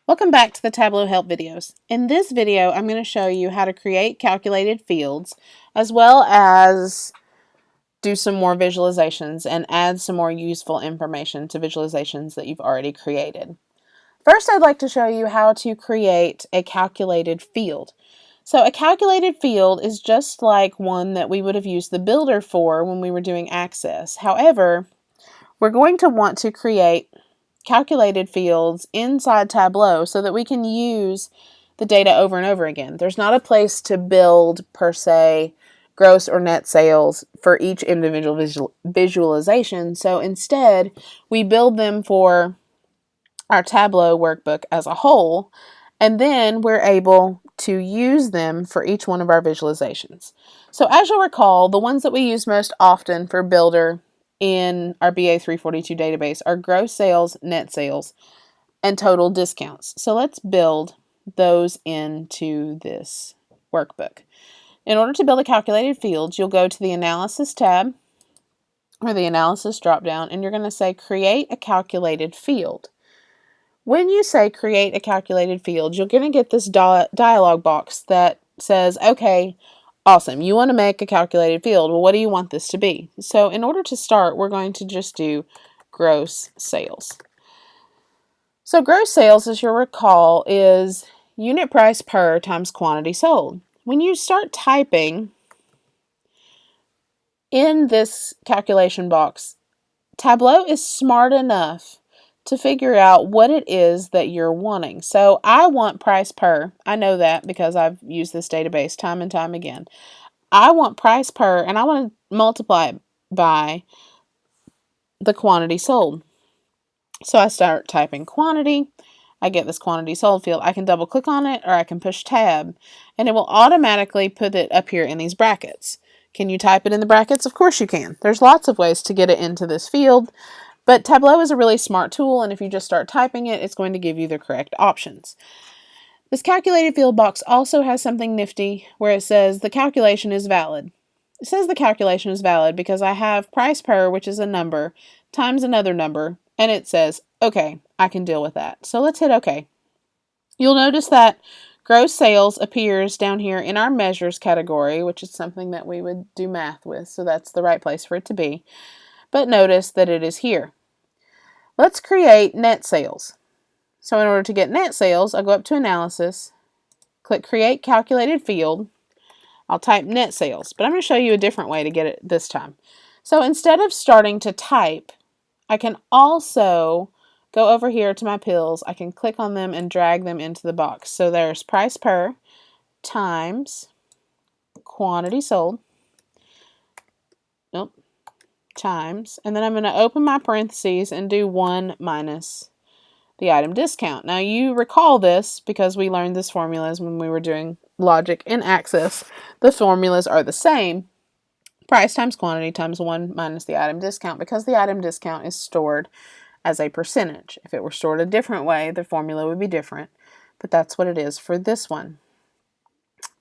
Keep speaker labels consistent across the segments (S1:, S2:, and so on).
S1: Welcome back to the Tableau Help videos. In this video, I'm going to show you how to create calculated fields as well as do some more visualizations and add some more useful information to visualizations that you've already created. First, I'd like to show you how to create a calculated field. So a calculated field is just like one that we would have used the builder for when we were doing access. However, we're going to want to create calculated fields inside Tableau so that we can use the data over and over again. There's not a place to build, per se, gross or net sales for each individual visualization. So instead, we build them for our Tableau workbook as a whole, and then we're able to use them for each one of our visualizations. So as you'll recall, the ones that we use most often for Builder in our BA342 database are gross sales, net sales, and total discounts. So let's build those into this workbook. In order to build a calculated field, you'll go to the Analysis tab or the Analysis dropdown, and you're going to say Create a Calculated Field. When you say Create a Calculated Field, you're going to get this dialog box that says, okay, awesome, you want to make a calculated field. Well, what do you want this to be? So in order to start, we're going to just do gross sales. So gross sales, as you'll recall, is unit price per times quantity sold. When you start typing in this calculation box, Tableau is smart enough to figure out what it is that you're wanting. So I want price per. I know that because I've used this database time and time again. I want price per, and I want to multiply it by the quantity sold. So I start typing quantity. I get this quantity sold field. I can double click on it or I can push tab, and it will automatically put it up here in these brackets. Can you type it in the brackets? Of course you can. There's lots of ways to get it into this field, but Tableau is a really smart tool, and if you just start typing it, it's going to give you the correct options. This calculated field box also has something nifty where it says the calculation is valid. It says the calculation is valid because I have price per, which is a number, times another number, and it says, okay, I can deal with that. So let's hit OK. You'll notice that gross sales appears down here in our measures category, which is something that we would do math with, so that's the right place for it to be. But notice that it is here. Let's create net sales. So in order to get net sales, I'll go up to Analysis, click Create Calculated Field. I'll type net sales, but I'm going to show you a different way to get it this time. So instead of starting to type, I can also go over here to my pills. I can click on them and drag them into the box. So there's price per times quantity sold. Nope. Times, and then I'm going to open my parentheses and do 1 minus the item discount. Now you recall this because we learned this formulas when we were doing logic in Access. The formulas are the same. Price times quantity times 1 minus the item discount, because the item discount is stored as a percentage. If it were stored a different way, the formula would be different, but that's what it is for this one.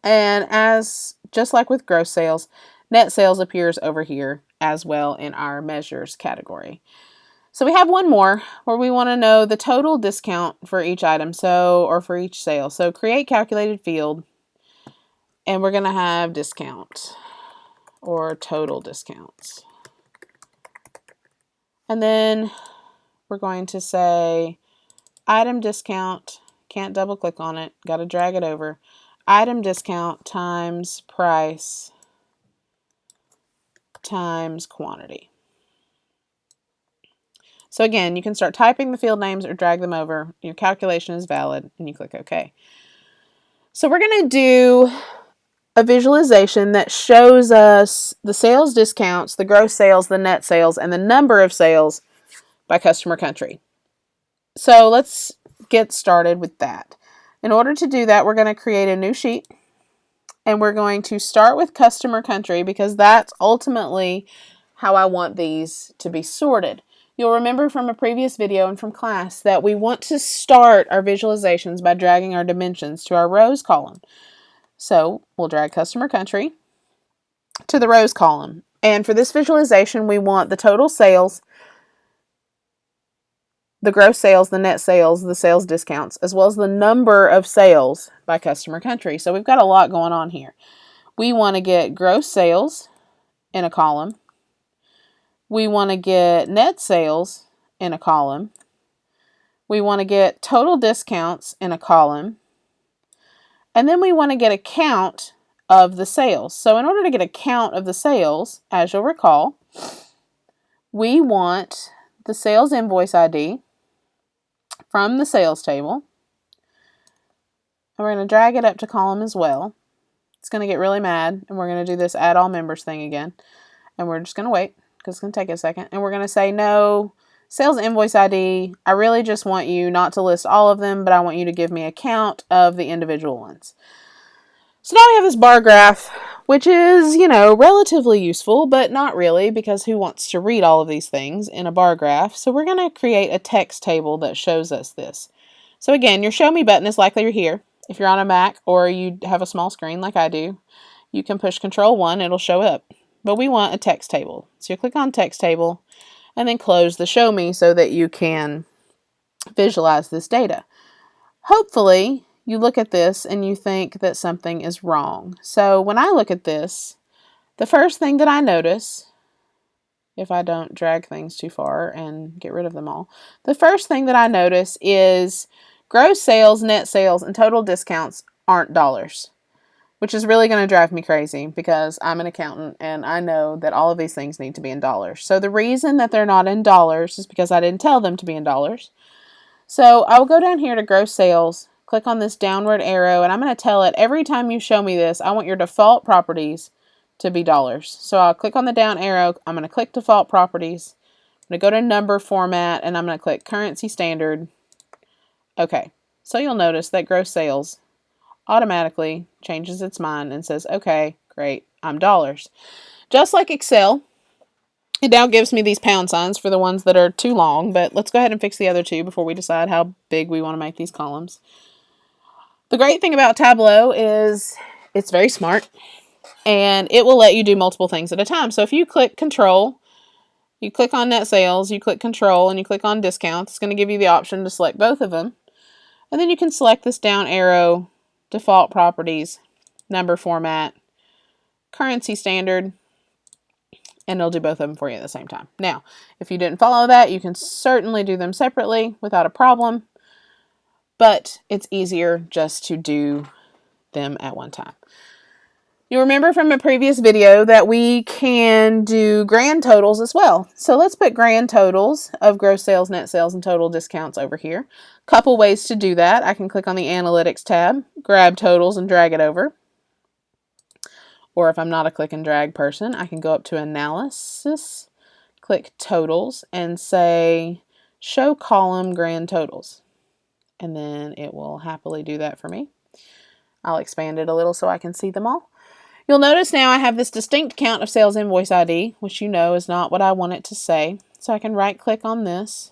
S1: And as just like with gross sales, net sales appears over here as well in our measures category. So we have one more where we want to know the total discount for each item, or for each sale. So create calculated field, and we're going to have discount or total discounts. And then we're going to say item discount, can't double click on it, got to drag it over. Item discount times price times quantity. So again, you can start typing the field names or drag them over. Your calculation is valid, and you click OK. So we're going to do a visualization that shows us the sales discounts, the gross sales, the net sales, and the number of sales by customer country. So let's get started with that. In order to do that, we're going to create a new sheet, and we're going to start with customer country because that's ultimately how I want these to be sorted. You'll remember from a previous video and from class that we want to start our visualizations by dragging our dimensions to our rows column. So we'll drag customer country to the rows column. And for this visualization, we want the total sales the gross sales, the net sales, the sales discounts, as well as the number of sales by customer country. So we've got a lot going on here. We want to get gross sales in a column. We want to get net sales in a column. We want to get total discounts in a column. And then we want to get a count of the sales. So in order to get a count of the sales, as you'll recall, we want the sales invoice ID from the sales table. And we're going to drag it up to column as well. It's going to get really mad, and we're going to do this add all members thing again. And we're just going to wait, because it's going to take a second. And we're going to say, no, sales invoice ID, I really just want you not to list all of them, but I want you to give me a count of the individual ones. So now we have this bar graph, which is, relatively useful, but not really, because who wants to read all of these things in a bar graph? So we're going to create a text table that shows us this. So again, your Show Me button is likely here. If you're on a Mac or you have a small screen like I do, you can push Control-1, it'll show up. But we want a text table. So you click on Text Table and then close the Show Me so that you can visualize this data. Hopefully, you look at this and you think that something is wrong. So when I look at this, the first thing that I notice, if I don't drag things too far and get rid of them all, the first thing that I notice is gross sales, net sales, and total discounts aren't dollars, which is really going to drive me crazy because I'm an accountant and I know that all of these things need to be in dollars. So the reason that they're not in dollars is because I didn't tell them to be in dollars. So I will go down here to gross sales, click on this downward arrow, and I'm going to tell it every time you show me this, I want your default properties to be dollars. So I'll click on the down arrow, I'm going to click default properties, I'm going to go to number format, and I'm going to click currency standard. Okay, so you'll notice that gross sales automatically changes its mind and says, okay, great, I'm dollars. Just like Excel, it now gives me these pound signs for the ones that are too long, but let's go ahead and fix the other two before we decide how big we want to make these columns. The great thing about Tableau is it's very smart, and it will let you do multiple things at a time. So if you click Control, you click on net sales, you click Control, and you click on discounts, it's going to give you the option to select both of them. And then you can select this down arrow, default properties, number format, currency standard, and it'll do both of them for you at the same time. Now, if you didn't follow that, you can certainly do them separately without a problem, but it's easier just to do them at one time. You remember from a previous video that we can do grand totals as well. So let's put grand totals of gross sales, net sales, and total discounts over here. Couple ways to do that. I can click on the Analytics tab, grab totals, and drag it over. Or if I'm not a click and drag person, I can go up to Analysis, click Totals, and say Show Column Grand Totals. And then it will happily do that for me. I'll expand it a little so I can see them all. You'll notice now I have this distinct count of sales invoice ID, which you know is not what I want it to say. So I can right click on this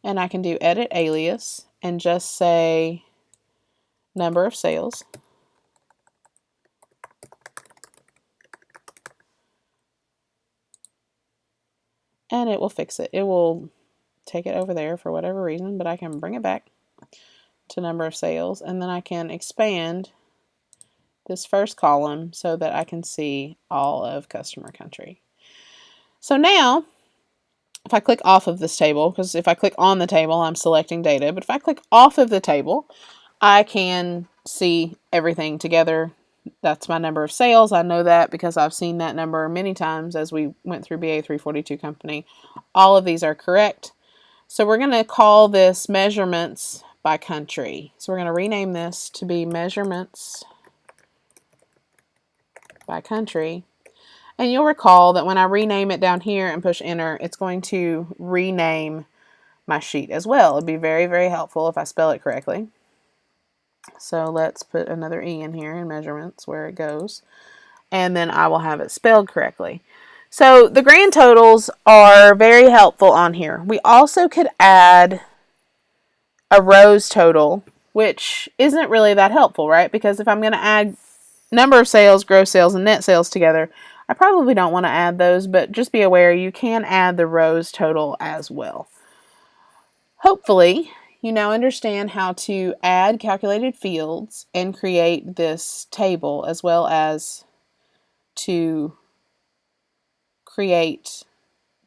S1: and I can do edit alias and just say number of sales. And it will fix it. It will take it over there for whatever reason, but I can bring it back to number of sales, and then I can expand this first column so that I can see all of customer country. So now, if I click off of this table, because if I click on the table, I'm selecting data, but if I click off of the table, I can see everything together. That's my number of sales. I know that because I've seen that number many times as we went through BA342 Company. All of these are correct. So we're going to call this measurements by country. So we're going to rename this to be measurements by country. And you'll recall that when I rename it down here and push enter, it's going to rename my sheet as well. It'd be very, very helpful if I spell it correctly. So let's put another E in here in measurements where it goes. And then I will have it spelled correctly. So the grand totals are very helpful on here. We also could add a rows total, which isn't really that helpful, right? Because if I'm going to add number of sales, gross sales, and net sales together, I probably don't want to add those, but just be aware you can add the rows total as well. Hopefully, you now understand how to add calculated fields and create this table, as well as to create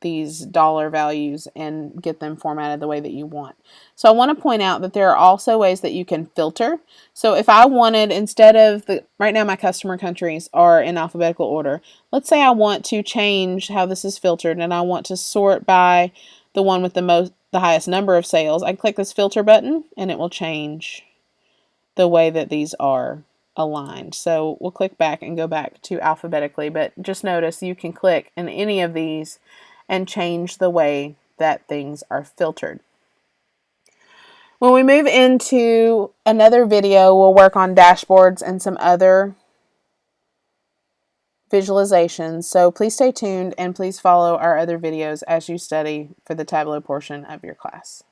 S1: these dollar values and get them formatted the way that you want. So I want to point out that there are also ways that you can filter. So if I wanted, instead of right now my customer countries are in alphabetical order. Let's say I want to change how this is filtered and I want to sort by the one with the highest number of sales. I click this filter button and it will change the way that these are aligned. So we'll click back and go back to alphabetically, but just notice you can click in any of these and change the way that things are filtered. When we move into another video, we'll work on dashboards and some other visualizations. So please stay tuned and please follow our other videos as you study for the Tableau portion of your class.